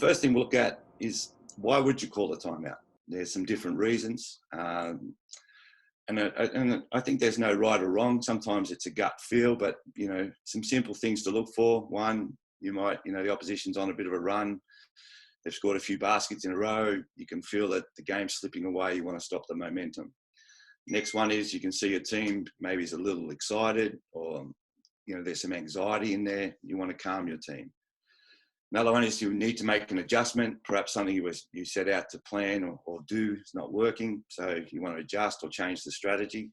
first thing we'll look at is, why would you call a timeout? There's some different reasons. And I think there's no right or wrong. Sometimes it's a gut feel, but, some simple things to look for. One, you might, the opposition's on a bit of a run. They've scored a few baskets in a row. You can feel that the game's slipping away. You want to stop the momentum. Next one is, you can see your team maybe is a little excited, or, there's some anxiety in there. You want to calm your team. Another one is, you need to make an adjustment. Perhaps something you set out to plan or do is not working. So you want to adjust or change the strategy.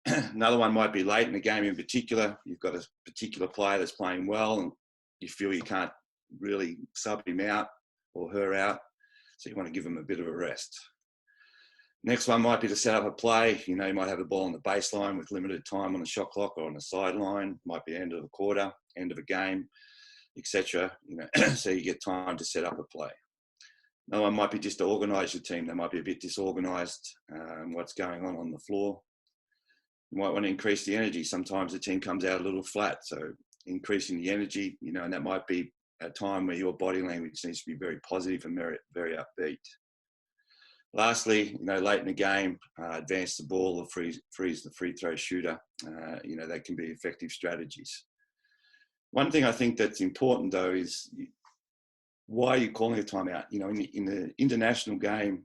Another one might be late in the game in particular. You've got a particular player that's playing well and you feel you can't really sub him out or her out. So you want to give them a bit of a rest. Next one might be to set up a play. You might have a ball on the baseline with limited time on the shot clock or on the sideline. Might be end of a quarter, end of a game, etc. So you get time to set up a play. Another one might be just to organise your team. They might be a bit disorganised. What's going on the floor? You might want to increase the energy. Sometimes the team comes out a little flat, so increasing the energy, and that might be a time where your body language needs to be very positive and very upbeat. Lastly, late in the game, advance the ball or freeze the free throw shooter. That can be effective strategies. One thing I think that's important, though, is why are you calling a timeout? In the international game,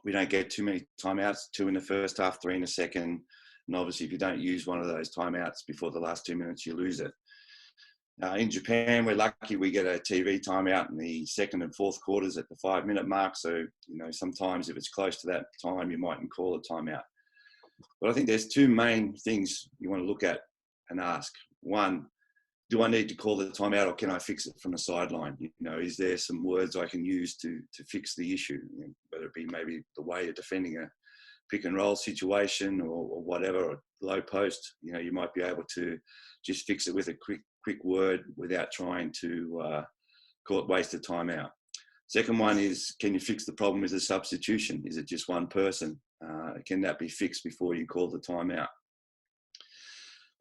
we don't get too many timeouts, 2 in the first half, 3 in the second. And obviously, if you don't use one of those timeouts before the last 2 minutes, you lose it. In Japan, we're lucky we get a TV timeout in the second and fourth quarters at the 5-minute mark. So, sometimes if it's close to that time, you mightn't call a timeout. But I think there's 2 main things you want to look at and ask. One, do I need to call the timeout, or can I fix it from the sideline? Is there some words I can use to fix the issue? Whether it be maybe the way you're defending a pick and roll situation or whatever, or low post, you might be able to just fix it with a quick word without trying to waste a timeout. Second one is, can you fix the problem with a substitution? Is it just one person? Can that be fixed before you call the timeout?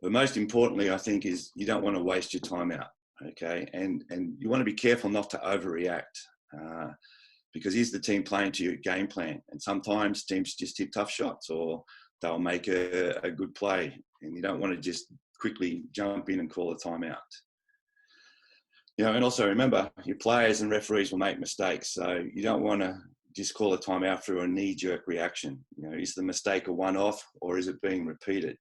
But most importantly, I think, is you don't want to waste your timeout, okay? And you want to be careful not to overreact, because is the team playing to your game plan? And sometimes teams just hit tough shots, or they'll make a good play, and you don't want to just quickly jump in and call a timeout. And also remember, your players and referees will make mistakes, so you don't want to just call a timeout through a knee-jerk reaction. Is the mistake a one-off, or is it being repeated?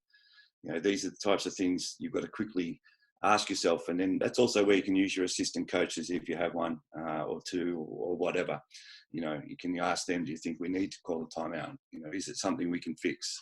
These are the types of things you've got to quickly ask yourself. And then that's also where you can use your assistant coaches, if you have one or two or whatever. You can ask them, do you think we need to call a timeout? Is it something we can fix?